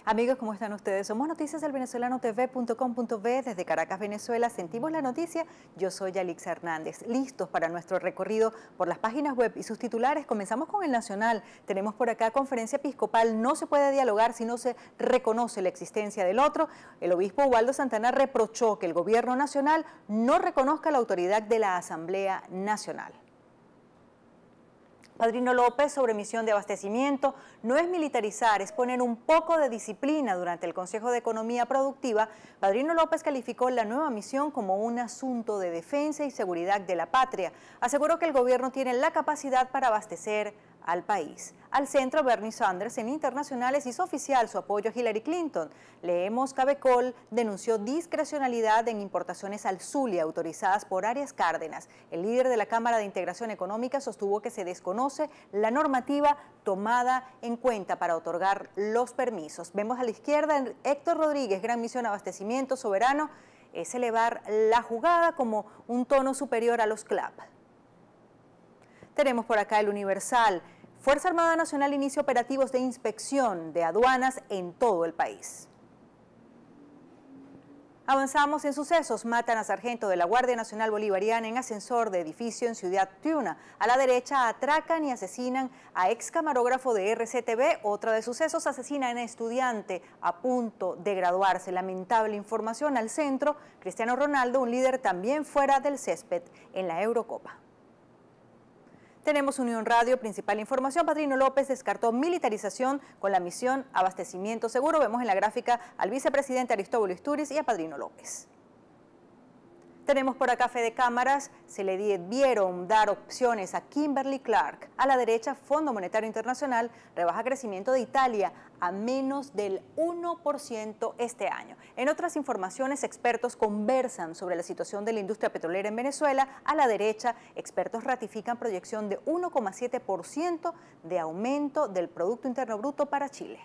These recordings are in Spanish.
Amigos, ¿cómo están ustedes? Somos Noticias del venezolano.tv.com.be. Desde Caracas, Venezuela, sentimos la noticia. Yo soy Yalix Hernández. Listos para nuestro recorrido por las páginas web y sus titulares. Comenzamos con el Nacional. Tenemos por acá conferencia episcopal. No se puede dialogar si no se reconoce la existencia del otro. El obispo Ubaldo Santana reprochó que el gobierno nacional no reconozca la autoridad de la Asamblea Nacional. Padrino López, sobre misión de abastecimiento, no es militarizar, es poner un poco de disciplina. Durante el Consejo de Economía Productiva, Padrino López calificó la nueva misión como un asunto de defensa y seguridad de la patria. Aseguró que el gobierno tiene la capacidad para abastecer al país. Al centro, Bernie Sanders en internacionales hizo oficial su apoyo a Hillary Clinton. Leemos Cabecol denunció discrecionalidad en importaciones al Zulia autorizadas por Arias Cárdenas. El líder de la Cámara de Integración Económica sostuvo que se desconoce la normativa tomada en cuenta para otorgar los permisos. Vemos a la izquierda Héctor Rodríguez, gran misión abastecimiento soberano, es elevar la jugada como un tono superior a los CLAP. Tenemos por acá el Universal. Fuerza Armada Nacional inicia operativos de inspección de aduanas en todo el país. Avanzamos en sucesos. Matan a sargento de la Guardia Nacional Bolivariana en ascensor de edificio en Ciudad Tiuna. A la derecha atracan y asesinan a ex camarógrafo de RCTV. Otra de sucesos, asesinan a estudiante a punto de graduarse. Lamentable información. Al centro, Cristiano Ronaldo, un líder también fuera del césped en la Eurocopa. Tenemos Unión Radio, principal información. Padrino López descartó militarización con la misión abastecimiento seguro. Vemos en la gráfica al vicepresidente Aristóbulo Isturiz y a Padrino López. Tenemos por acá Fede Cámaras, se le debieron dar opciones a Kimberly Clark. A la derecha, Fondo Monetario Internacional rebaja crecimiento de Italia a menos del 1% este año. En otras informaciones, expertos conversan sobre la situación de la industria petrolera en Venezuela. A la derecha, expertos ratifican proyección de 1,7% de aumento del Producto Interno Bruto para Chile.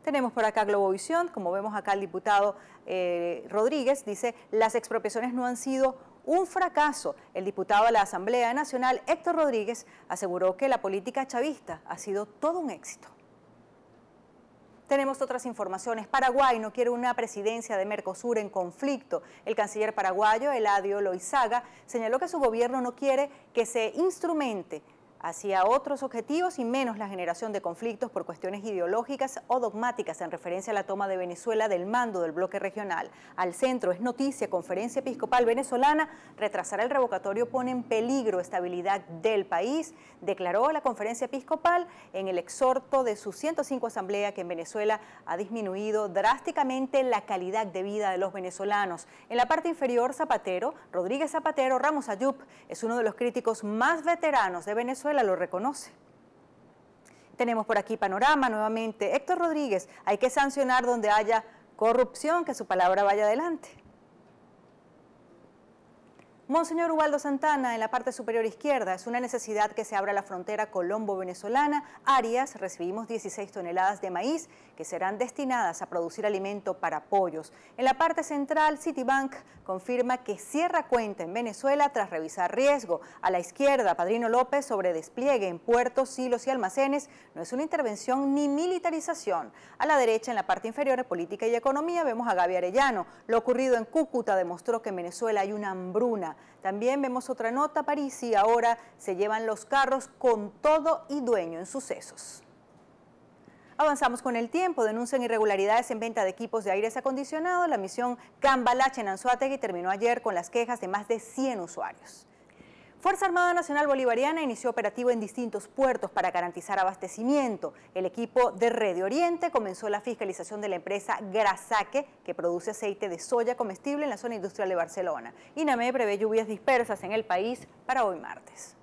Tenemos por acá Globovisión, como vemos acá el diputado Rodríguez dice, las expropiaciones no han sido un fracaso. El diputado de la Asamblea Nacional, Héctor Rodríguez, aseguró que la política chavista ha sido todo un éxito. Tenemos otras informaciones. Paraguay no quiere una presidencia de Mercosur en conflicto. El canciller paraguayo, Eladio Loizaga, señaló que su gobierno no quiere que se instrumente hacia otros objetivos y menos la generación de conflictos por cuestiones ideológicas o dogmáticas en referencia a la toma de Venezuela del mando del bloque regional. Al centro es noticia, conferencia episcopal venezolana, retrasar el revocatorio pone en peligro estabilidad del país, declaró la conferencia episcopal en el exhorto de su 105 asamblea que en Venezuela ha disminuido drásticamente la calidad de vida de los venezolanos. En la parte inferior, Zapatero, Rodríguez Zapatero, Ramos Ayub, es uno de los críticos más veteranos de Venezuela, lo reconoce. Tenemos por aquí Panorama nuevamente. Héctor Rodríguez, hay que sancionar donde haya corrupción, que su palabra vaya adelante. Monseñor Ubaldo Santana, en la parte superior izquierda, es una necesidad que se abra la frontera colombo-venezolana. Arias, recibimos 16 toneladas de maíz que serán destinadas a producir alimento para pollos. En la parte central, Citibank confirma que cierra cuenta en Venezuela tras revisar riesgo. A la izquierda, Padrino López, sobre despliegue en puertos, silos y almacenes, no es una intervención ni militarización. A la derecha, en la parte inferior, de política y economía, vemos a Gaby Arellano. Lo ocurrido en Cúcuta demostró que en Venezuela hay una hambruna. También vemos otra nota, París, y ahora se llevan los carros con todo y dueño en sucesos. Avanzamos con el tiempo, denuncian irregularidades en venta de equipos de aires acondicionados. La misión Cambalache en Anzoátegui terminó ayer con las quejas de más de 100 usuarios. Fuerza Armada Nacional Bolivariana inició operativo en distintos puertos para garantizar abastecimiento. El equipo de Red Oriente comenzó la fiscalización de la empresa Grasaque, que produce aceite de soya comestible en la zona industrial de Barcelona. INAME prevé lluvias dispersas en el país para hoy martes.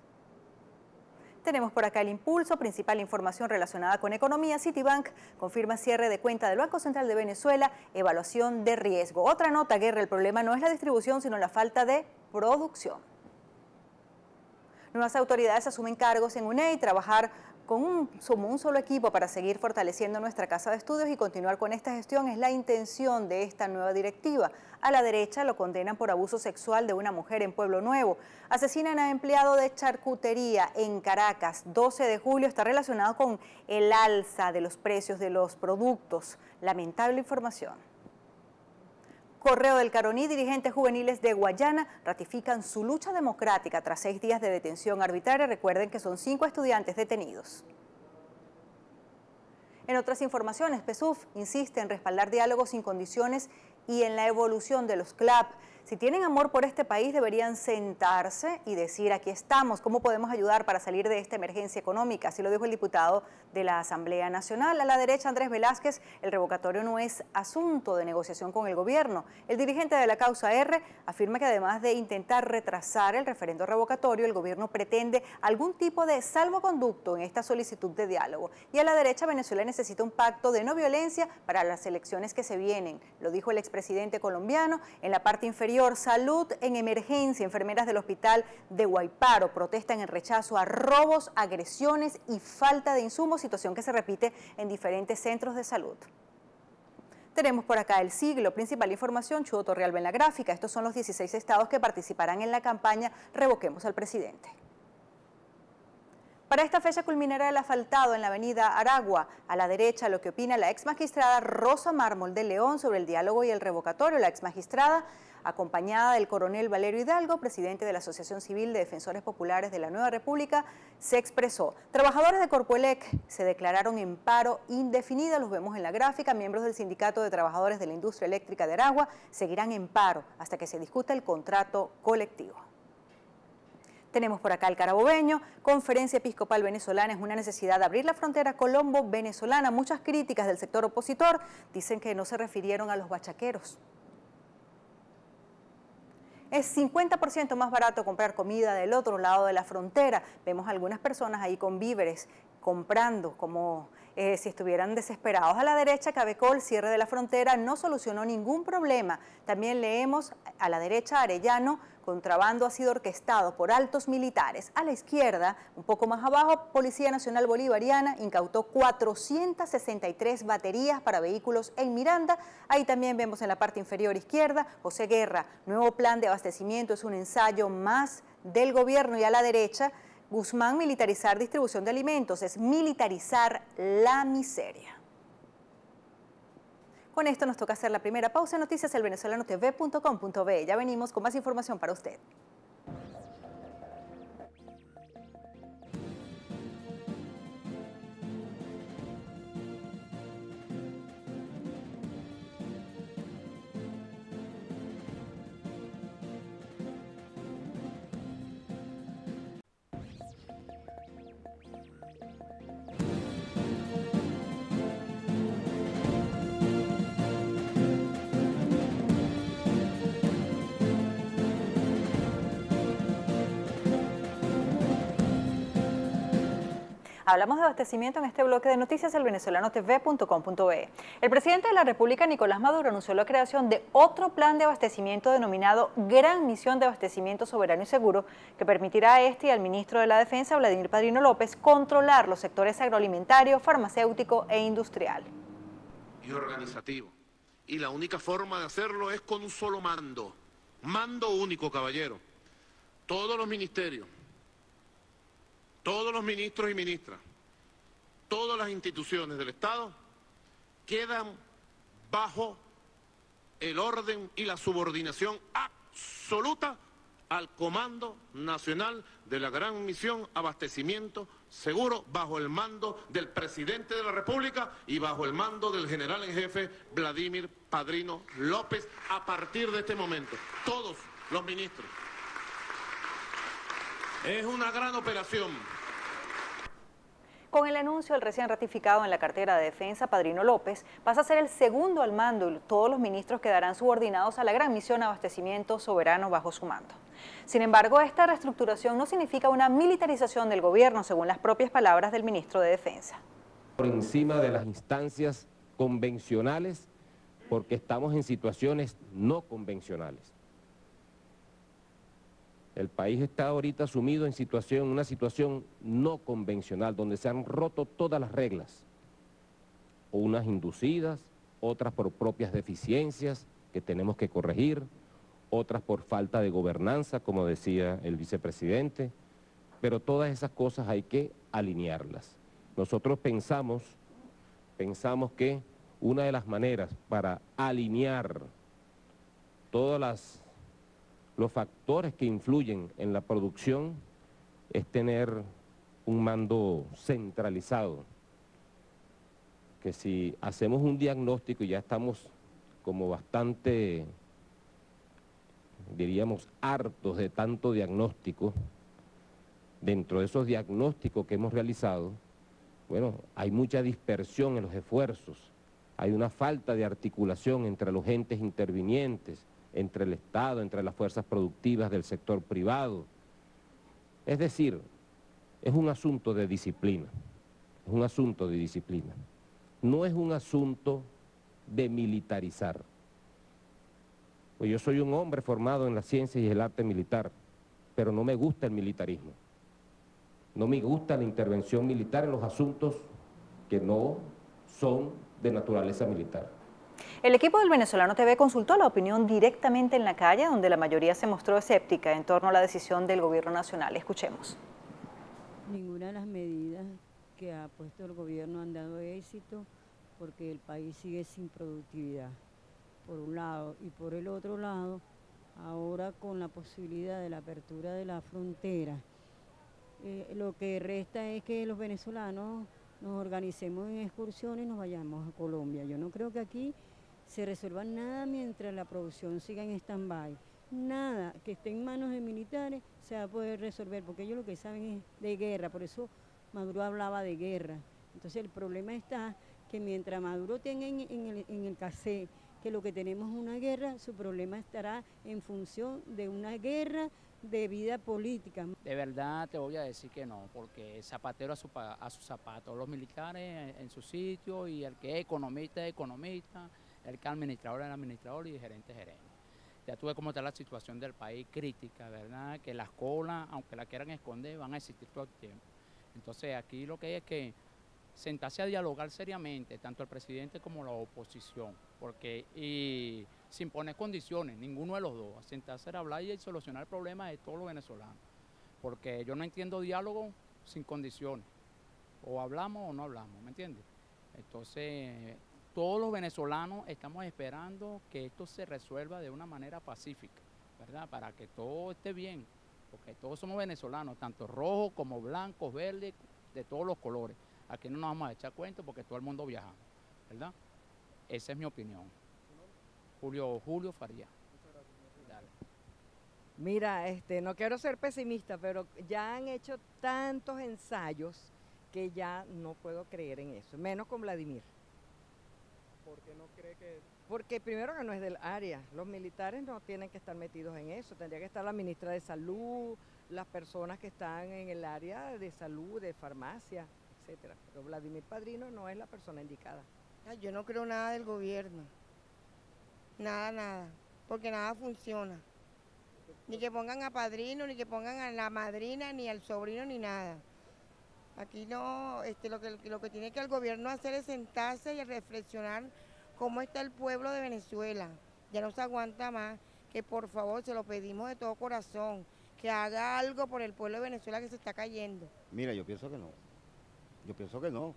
Tenemos por acá el impulso, principal información relacionada con economía. Citibank confirma cierre de cuenta del Banco Central de Venezuela, evaluación de riesgo. Otra nota, Guerra, el problema no es la distribución, sino la falta de producción. Nuevas autoridades asumen cargos en UNEI, trabajar somos un solo equipo para seguir fortaleciendo nuestra casa de estudios y continuar con esta gestión. Es la intención de esta nueva directiva. A la derecha lo condenan por abuso sexual de una mujer en Pueblo Nuevo. Asesinan a empleado de charcutería en Caracas. 12 de julio está relacionado con el alza de los precios de los productos. Lamentable información. Correo del Caroní, dirigentes juveniles de Guayana ratifican su lucha democrática tras 6 días de detención arbitraria. Recuerden que son 5 estudiantes detenidos. En otras informaciones, PSUV insiste en respaldar diálogos sin condiciones y en la evolución de los CLAP. Si tienen amor por este país, deberían sentarse y decir: aquí estamos, ¿cómo podemos ayudar para salir de esta emergencia económica? Así lo dijo el diputado de la Asamblea Nacional. A la derecha, Andrés Velázquez, el revocatorio no es asunto de negociación con el gobierno. El dirigente de la causa R afirma que además de intentar retrasar el referendo revocatorio, el gobierno pretende algún tipo de salvoconducto en esta solicitud de diálogo. Y a la derecha, Venezuela necesita un pacto de no violencia para las elecciones que se vienen. Lo dijo el expresidente colombiano. En la parte inferior, salud en emergencia. Enfermeras del hospital de Guayparo protestan en rechazo a robos, agresiones y falta de insumos, situación que se repite en diferentes centros de salud. Tenemos por acá El Siglo, principal información, Chudo Torrealba en la gráfica. Estos son los 16 estados que participarán en la campaña Revoquemos al Presidente. Para esta fecha culminará el asfaltado en la avenida Aragua. A la derecha, lo que opina la exmagistrada Rosa Mármol de León sobre el diálogo y el revocatorio. La exmagistrada, acompañada del coronel Valerio Hidalgo, presidente de la Asociación Civil de Defensores Populares de la Nueva República, se expresó. Trabajadores de Corpoelec se declararon en paro indefinido, los vemos en la gráfica. Miembros del Sindicato de Trabajadores de la Industria Eléctrica de Aragua seguirán en paro hasta que se discuta el contrato colectivo. Tenemos por acá el Carabobeño. Conferencia Episcopal Venezolana: es una necesidad de abrir la frontera colombo-venezolana. Muchas críticas del sector opositor dicen que no se refirieron a los bachaqueros. Es 50% más barato comprar comida del otro lado de la frontera. Vemos algunas personas ahí con víveres comprando como si estuvieran desesperados. A la derecha, Cabecol, cierre de la frontera, no solucionó ningún problema. También leemos a la derecha, Arellano, contrabando ha sido orquestado por altos militares. A la izquierda, un poco más abajo, Policía Nacional Bolivariana incautó 463 baterías para vehículos en Miranda. Ahí también vemos en la parte inferior izquierda, José Guerra, nuevo plan de abastecimiento, es un ensayo más del gobierno. Y a la derecha, Guzmán, militarizar distribución de alimentos, es militarizar la miseria. Con esto nos toca hacer la primera pausa. Noticias elvenezolanotv.com.be. Ya venimos con más información para usted. Hablamos de abastecimiento en este bloque de noticias elvenezolanotv.com.be. El presidente de la República, Nicolás Maduro, anunció la creación de otro plan de abastecimiento denominado Gran Misión de Abastecimiento Soberano y Seguro, que permitirá a este y al ministro de la Defensa, Vladimir Padrino López, controlar los sectores agroalimentario, farmacéutico e industrial. Y organizativo. Y la única forma de hacerlo es con un solo mando. Mando único, caballero. Todos los ministerios, todos los ministros y ministras, todas las instituciones del Estado quedan bajo el orden y la subordinación absoluta al Comando Nacional de la Gran Misión Abastecimiento Seguro, bajo el mando del Presidente de la República y bajo el mando del General en Jefe Vladimir Padrino López. A partir de este momento, todos los ministros. Es una gran operación. Con el anuncio del recién ratificado en la cartera de Defensa, Padrino López pasa a ser el segundo al mando y todos los ministros quedarán subordinados a la Gran Misión Abastecimiento Soberano bajo su mando. Sin embargo, esta reestructuración no significa una militarización del gobierno, según las propias palabras del ministro de Defensa. Por encima de las instancias convencionales, porque estamos en situaciones no convencionales. El país está ahorita sumido en una situación no convencional, donde se han roto todas las reglas, unas inducidas, otras por propias deficiencias que tenemos que corregir, otras por falta de gobernanza, como decía el vicepresidente, pero todas esas cosas hay que alinearlas. Nosotros pensamos que una de las maneras para alinear todos los factores que influyen en la producción es tener un mando centralizado, que si hacemos un diagnóstico y ya estamos como bastante, diríamos, hartos de tanto diagnóstico, dentro de esos diagnósticos que hemos realizado, bueno, hay mucha dispersión en los esfuerzos, hay una falta de articulación entre los entes intervinientes, entre el Estado, entre las fuerzas productivas del sector privado. Es decir, es un asunto de disciplina, es un asunto de disciplina. No es un asunto de militarizar. Pues yo soy un hombre formado en las ciencias y el arte militar, pero no me gusta el militarismo. No me gusta la intervención militar en los asuntos que no son de naturaleza militar. El equipo del Venezolano TV consultó la opinión directamente en la calle, donde la mayoría se mostró escéptica en torno a la decisión del gobierno nacional. Escuchemos. Ninguna de las medidas que ha puesto el gobierno han dado éxito porque el país sigue sin productividad, por un lado, y por el otro lado, ahora con la posibilidad de la apertura de la frontera, lo que resta es que los venezolanos nos organicemos en excursiones y nos vayamos a Colombia. Yo no creo que aquí se resuelva nada mientras la producción siga en stand-by. Nada que esté en manos de militares se va a poder resolver, porque ellos lo que saben es de guerra, por eso Maduro hablaba de guerra. Entonces el problema está que mientras Maduro tenga en el cassette que lo que tenemos es una guerra, su problema estará en función de una guerra de vida política. De verdad te voy a decir que no, porque zapatero a su zapato, los militares en su sitio, y el que es economista es economista, el que es administrador es administrador y el gerente es gerente. Ya tú ves cómo está la situación del país crítica, ¿verdad? Que las colas, aunque la quieran esconder, van a existir todo el tiempo. Entonces aquí lo que hay es que sentarse a dialogar seriamente, tanto el presidente como la oposición, y sin poner condiciones, ninguno de los dos, a sentarse a hablar y solucionar el problema de todos los venezolanos, porque yo no entiendo diálogo sin condiciones, o hablamos o no hablamos, ¿me entiendes? Entonces, todos los venezolanos estamos esperando que esto se resuelva de una manera pacífica, ¿verdad? Para que todo esté bien, porque todos somos venezolanos, tanto rojos como blancos, verdes, de todos los colores. Aquí no nos vamos a echar cuentos porque todo el mundo viaja, ¿verdad? Esa es mi opinión. Julio Faría. Dale. Mira, no quiero ser pesimista, pero ya han hecho tantos ensayos que ya no puedo creer en eso, menos con Vladimir. ¿Por qué no cree que...? Porque primero que no es del área, los militares no tienen que estar metidos en eso, tendría que estar la ministra de Salud, las personas que están en el área de salud, de farmacia, etcétera. Pero Vladimir Padrino no es la persona indicada. Yo no creo nada del gobierno, nada, porque nada funciona. Ni que pongan a padrino, ni que pongan a la madrina, ni al sobrino, ni nada. Aquí no, lo que tiene que el gobierno hacer es sentarse y reflexionar cómo está el pueblo de Venezuela. Ya no se aguanta más, que por favor se lo pedimos de todo corazón, que haga algo por el pueblo de Venezuela que se está cayendo. Mira, yo pienso que no.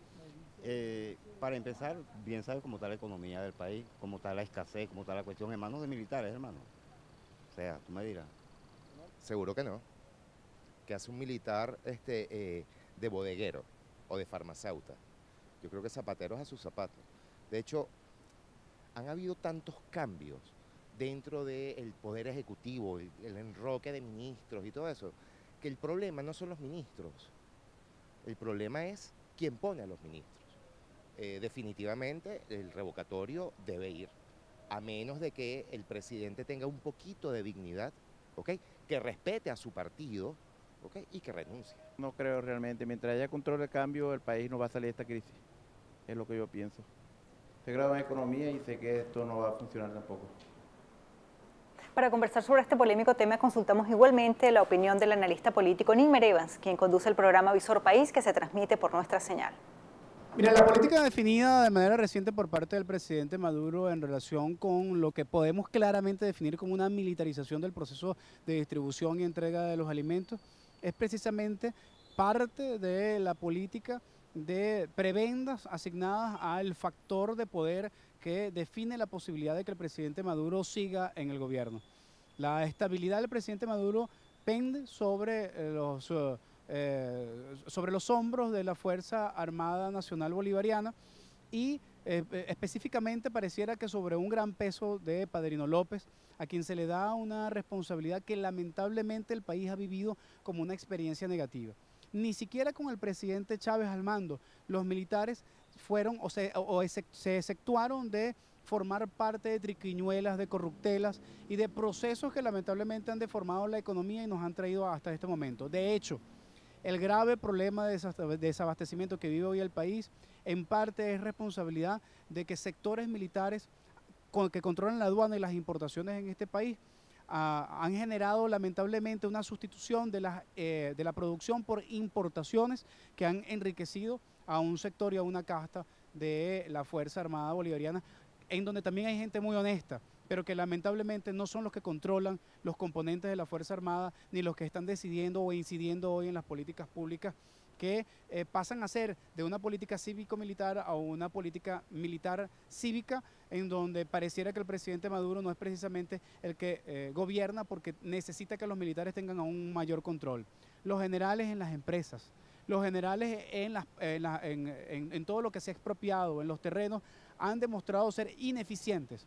Para empezar, bien sabe cómo está la economía del país, cómo está la escasez, cómo está la cuestión en manos de militares, hermano. O sea, tú me dirás. Seguro que no. Que hace un militar de bodeguero o de farmacéutica. Yo creo que Zapatero es a sus zapatos. De hecho, han habido tantos cambios dentro del Poder Ejecutivo, el enroque de ministros y todo eso, que el problema no son los ministros. El problema es quién pone a los ministros. Definitivamente el revocatorio debe ir, a menos de que el presidente tenga un poquito de dignidad, ¿ok? Que respete a su partido, ¿ok? Y que renuncie. No creo realmente, mientras haya control del cambio, el país no va a salir de esta crisis, es lo que yo pienso. Estoy graduado en economía y sé que esto no va a funcionar tampoco. Para conversar sobre este polémico tema consultamos igualmente la opinión del analista político Nímer Evans, quien conduce el programa Visor País que se transmite por nuestra señal. Mira, la política definida de manera reciente por parte del presidente Maduro en relación con lo que podemos claramente definir como una militarización del proceso de distribución y entrega de los alimentos es precisamente parte de la política de prebendas asignadas al factor de poder que define la posibilidad de que el presidente Maduro siga en el gobierno. La estabilidad del presidente Maduro pende sobre los hombros de la Fuerza Armada Nacional Bolivariana y específicamente pareciera que sobre un gran peso de Padrino López, a quien se le da una responsabilidad que lamentablemente el país ha vivido como una experiencia negativa. Ni siquiera con el presidente Chávez al mando, los militares fueron se exceptuaron de formar parte de triquiñuelas, de corruptelas y de procesos que lamentablemente han deformado la economía y nos han traído hasta este momento. De hecho, el grave problema de desabastecimiento que vive hoy el país en parte es responsabilidad de que sectores militares que controlan la aduana y las importaciones en este país han generado lamentablemente una sustitución de la producción por importaciones que han enriquecido a un sector y a una casta de la Fuerza Armada Bolivariana, en donde también hay gente muy honesta, pero que lamentablemente no son los que controlan los componentes de la Fuerza Armada, ni los que están decidiendo o incidiendo hoy en las políticas públicas que pasan a ser de una política cívico-militar a una política militar-cívica, en donde pareciera que el presidente Maduro no es precisamente el que gobierna porque necesita que los militares tengan aún mayor control. Los generales en las empresas, los generales en todo lo que se ha expropiado, en los terrenos, han demostrado ser ineficientes.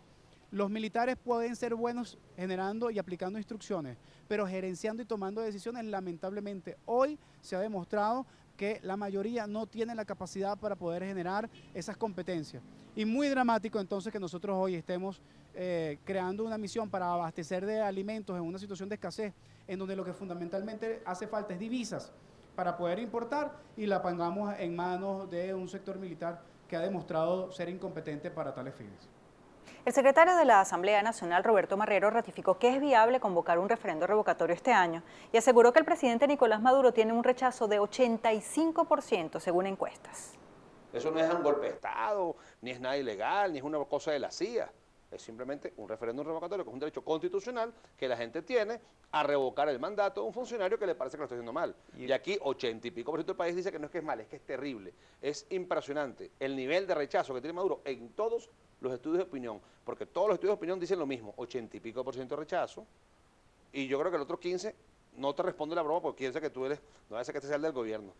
Los militares pueden ser buenos generando y aplicando instrucciones, pero gerenciando y tomando decisiones, lamentablemente, hoy se ha demostrado que la mayoría no tiene la capacidad para poder generar esas competencias. Y muy dramático entonces que nosotros hoy estemos creando una misión para abastecer de alimentos en una situación de escasez, en donde lo que fundamentalmente hace falta es divisas para poder importar y la pongamos en manos de un sector militar que ha demostrado ser incompetente para tales fines. El secretario de la Asamblea Nacional, Roberto Marrero, ratificó que es viable convocar un referendo revocatorio este año y aseguró que el presidente Nicolás Maduro tiene un rechazo de 85% según encuestas. Eso no es un golpe de Estado, ni es nada ilegal, ni es una cosa de la CIA. Es simplemente un referéndum revocatorio, que es un derecho constitucional que la gente tiene a revocar el mandato de un funcionario que le parece que lo está haciendo mal. Y aquí 80 y pico por ciento del país dice que no es que es mal, es que es terrible. Es impresionante el nivel de rechazo que tiene Maduro en todos los estudios de opinión, porque todos los estudios de opinión dicen lo mismo, 80 y pico por ciento de rechazo, y yo creo que el otro 15 no te responde la broma porque piensa que tú eres, no debe ser que este sea el del gobierno,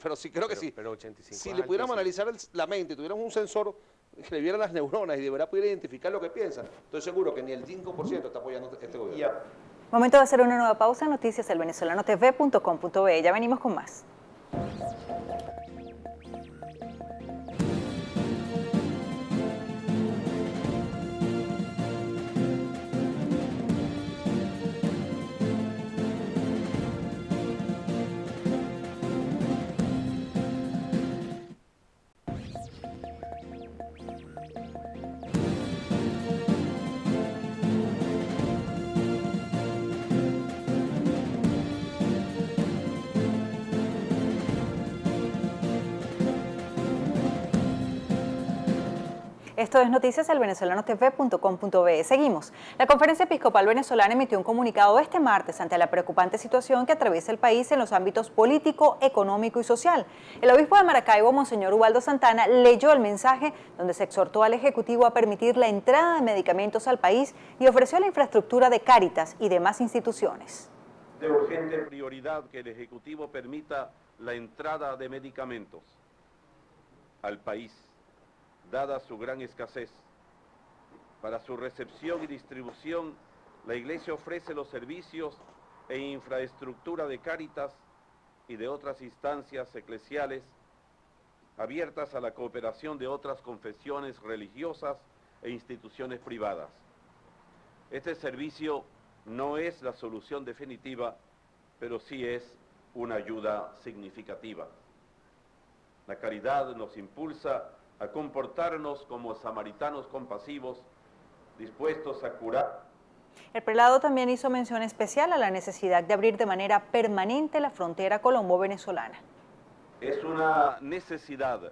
pero sí creo que sí. Pero 85 si le pudiéramos analizar la mente, tuviéramos un sensor que le viera las neuronas y de verdad pudiera identificar lo que piensa, estoy seguro que ni el 5% está apoyando este gobierno. Momento de hacer una nueva pausa. Noticias el venezolano.tv.com.be. Ya venimos con más. Esto es Noticias el venezolano.tv.com.be. Seguimos. La Conferencia Episcopal Venezolana emitió un comunicado este martes ante la preocupante situación que atraviesa el país en los ámbitos político, económico y social. El obispo de Maracaibo, Monseñor Ubaldo Santana, leyó el mensaje donde se exhortó al Ejecutivo a permitir la entrada de medicamentos al país y ofreció la infraestructura de Cáritas y demás instituciones. De urgente prioridad que el Ejecutivo permita la entrada de medicamentos al país, dada su gran escasez. Para su recepción y distribución, la Iglesia ofrece los servicios e infraestructura de Cáritas y de otras instancias eclesiales abiertas a la cooperación de otras confesiones religiosas e instituciones privadas. Este servicio no es la solución definitiva, pero sí es una ayuda significativa. La caridad nos impulsa a comportarnos como samaritanos compasivos, dispuestos a curar. El prelado también hizo mención especial a la necesidad de abrir de manera permanente la frontera colombo-venezolana. Es una necesidad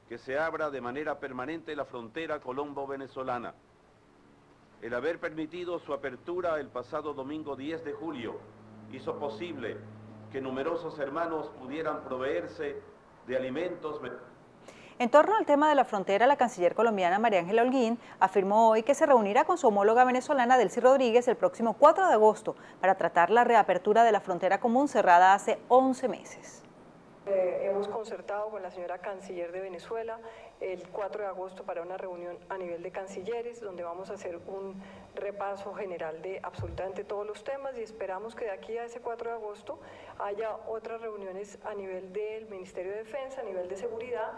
que se abra de manera permanente la frontera colombo-venezolana. El haber permitido su apertura el pasado domingo 10 de julio hizo posible que numerosos hermanos pudieran proveerse de alimentos. En torno al tema de la frontera, la canciller colombiana María Ángela Holguín afirmó hoy que se reunirá con su homóloga venezolana Delcy Rodríguez el próximo 4 de agosto para tratar la reapertura de la frontera común cerrada hace 11 meses. Hemos concertado con la señora canciller de Venezuela el 4 de agosto para una reunión a nivel de cancilleres donde vamos a hacer un repaso general de absolutamente todos los temas y esperamos que de aquí a ese 4 de agosto haya otras reuniones a nivel del Ministerio de Defensa, a nivel de seguridad,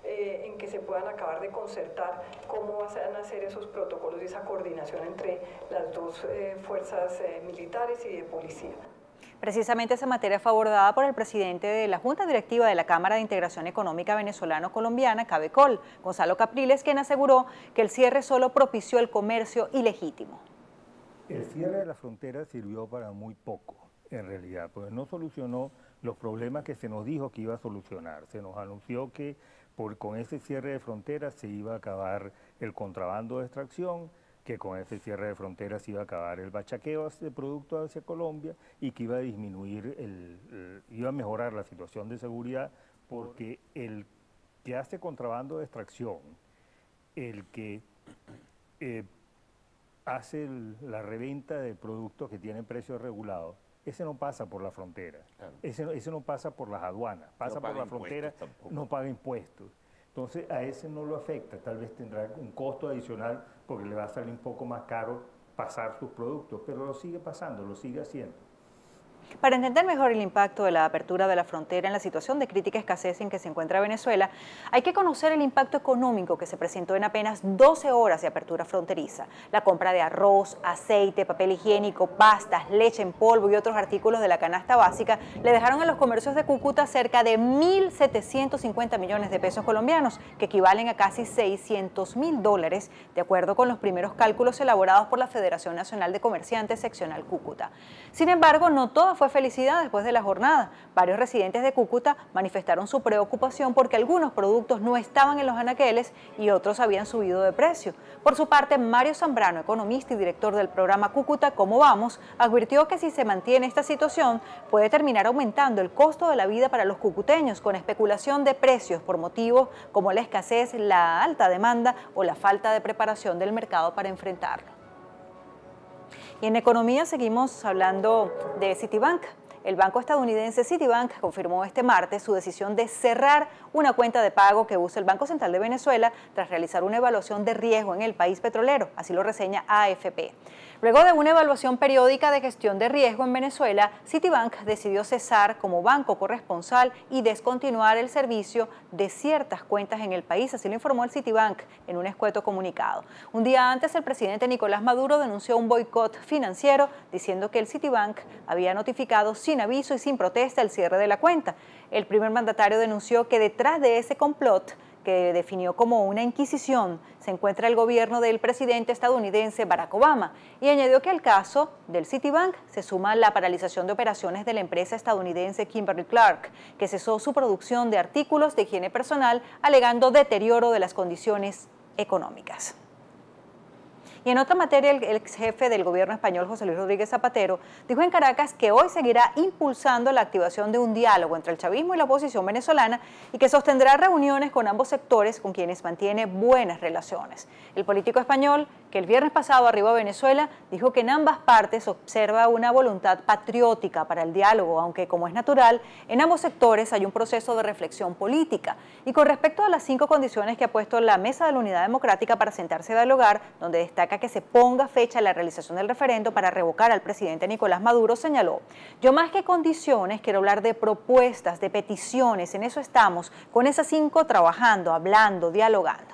en que se puedan acabar de concertar cómo van a ser esos protocolos y esa coordinación entre las dos fuerzas militares y de policía. Precisamente esa materia fue abordada por el presidente de la Junta Directiva de la Cámara de Integración Económica Venezolano-Colombiana, CABECOL, Gonzalo Capriles, quien aseguró que el cierre solo propició el comercio ilegítimo. El cierre de la frontera sirvió para muy poco, en realidad, porque no solucionó los problemas que se nos dijo que iba a solucionar. Se nos anunció que con ese cierre de frontera se iba a acabar el contrabando de extracción, que con ese cierre de fronteras iba a acabar el bachaqueo de productos hacia Colombia y que iba a disminuir, iba a mejorar la situación de seguridad, porque el que hace contrabando de extracción, el que hace la reventa de productos que tienen precios regulados, ese no pasa por la frontera, claro. Ese no pasa por las aduanas, pasa no por la frontera, no paga impuestos. Entonces a ese no lo afecta, tal vez tendrá un costo adicional porque le va a salir un poco más caro pasar sus productos, pero lo sigue pasando, lo sigue haciendo. Para entender mejor el impacto de la apertura de la frontera en la situación de crítica escasez en que se encuentra Venezuela, hay que conocer el impacto económico que se presentó en apenas 12 horas de apertura fronteriza. La compra de arroz, aceite, papel higiénico, pastas, leche en polvo y otros artículos de la canasta básica le dejaron a los comercios de Cúcuta cerca de 1.750 millones de pesos colombianos, que equivalen a casi $600.000, de acuerdo con los primeros cálculos elaborados por la Federación Nacional de Comerciantes Seccional Cúcuta. Sin embargo, no todo fue felicidad después de la jornada. Varios residentes de Cúcuta manifestaron su preocupación porque algunos productos no estaban en los anaqueles y otros habían subido de precio. Por su parte, Mario Zambrano, economista y director del programa Cúcuta ¿Cómo vamos?, advirtió que si se mantiene esta situación puede terminar aumentando el costo de la vida para los cucuteños con especulación de precios por motivos como la escasez, la alta demanda o la falta de preparación del mercado para enfrentarlo. Y en economía seguimos hablando de Citibank. El banco estadounidense Citibank confirmó este martes su decisión de cerrar una cuenta de pago que usa el Banco Central de Venezuela tras realizar una evaluación de riesgo en el país petrolero, así lo reseña AFP. Luego de una evaluación periódica de gestión de riesgo en Venezuela, Citibank decidió cesar como banco corresponsal y descontinuar el servicio de ciertas cuentas en el país, así lo informó el Citibank en un escueto comunicado. Un día antes, el presidente Nicolás Maduro denunció un boicot financiero, diciendo que el Citibank había notificado sin aviso y sin protesta el cierre de la cuenta. El primer mandatario denunció que detrás de ese complot, que definió como una inquisición, se encuentra el gobierno del presidente estadounidense Barack Obama, y añadió que al caso del Citibank se suma la paralización de operaciones de la empresa estadounidense Kimberly-Clark, que cesó su producción de artículos de higiene personal alegando deterioro de las condiciones económicas. Y en otra materia, el ex jefe del gobierno español, José Luis Rodríguez Zapatero, dijo en Caracas que hoy seguirá impulsando la activación de un diálogo entre el chavismo y la oposición venezolana y que sostendrá reuniones con ambos sectores con quienes mantiene buenas relaciones. El político español, que el viernes pasado arribó a Venezuela, dijo que en ambas partes observa una voluntad patriótica para el diálogo, aunque, como es natural, en ambos sectores hay un proceso de reflexión política. Y con respecto a las 5 condiciones que ha puesto la Mesa de la Unidad Democrática para sentarse a dialogar, donde destaca que se ponga fecha a la realización del referendo para revocar al presidente Nicolás Maduro, señaló: yo más que condiciones quiero hablar de propuestas, de peticiones, en eso estamos, con esas 5 trabajando, hablando, dialogando.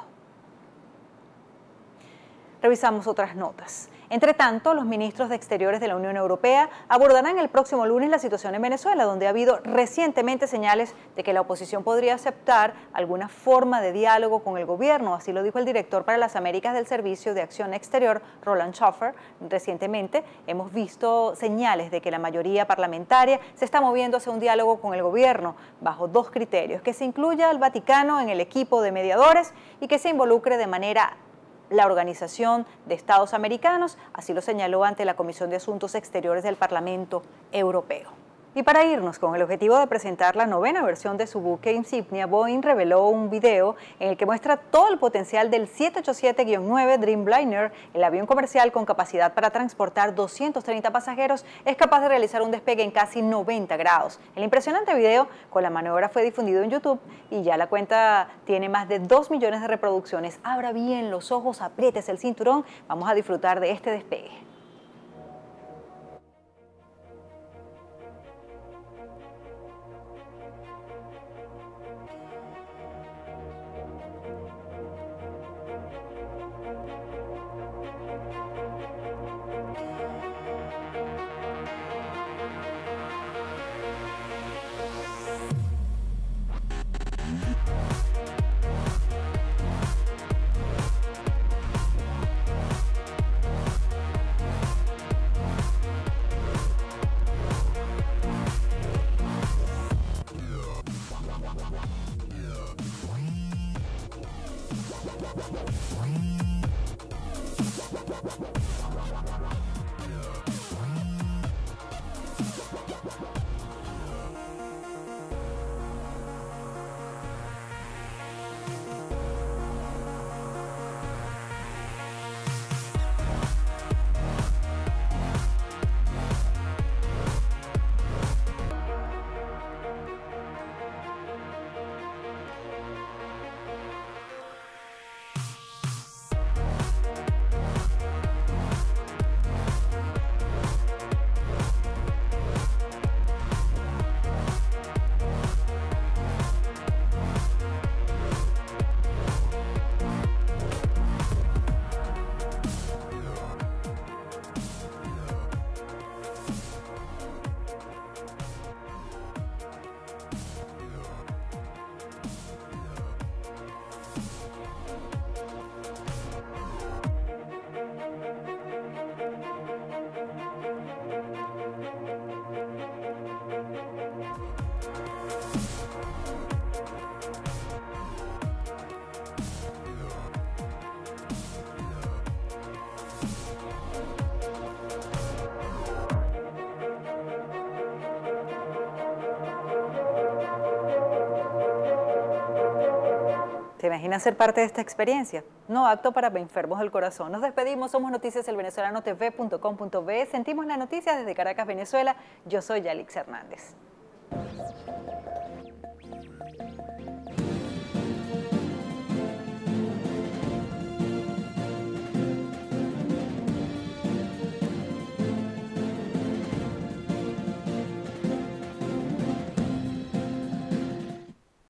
Revisamos otras notas. Entre tanto, los ministros de Exteriores de la Unión Europea abordarán el próximo lunes la situación en Venezuela, donde ha habido recientemente señales de que la oposición podría aceptar alguna forma de diálogo con el gobierno. Así lo dijo el director para las Américas del Servicio de Acción Exterior, Roland Schoffer. Recientemente hemos visto señales de que la mayoría parlamentaria se está moviendo hacia un diálogo con el gobierno bajo dos criterios: que se incluya al Vaticano en el equipo de mediadores y que se involucre de manera la Organización de Estados Americanos, así lo señaló ante la Comisión de Asuntos Exteriores del Parlamento Europeo. Y para irnos con el objetivo de presentar la 9ª versión de su buque insignia, Boeing reveló un video en el que muestra todo el potencial del 787-9 Dreamliner. El avión comercial con capacidad para transportar 230 pasajeros es capaz de realizar un despegue en casi 90 grados. El impresionante video con la maniobra fue difundido en YouTube y ya la cuenta tiene más de 2 millones de reproducciones. Abra bien los ojos, apriétese el cinturón, vamos a disfrutar de este despegue. ¿Te imaginas ser parte de esta experiencia? No apto para enfermos del corazón. Nos despedimos, somos noticiaselvenezolanotv.com.be. Sentimos la noticia desde Caracas, Venezuela. Yo soy Yalix Hernández.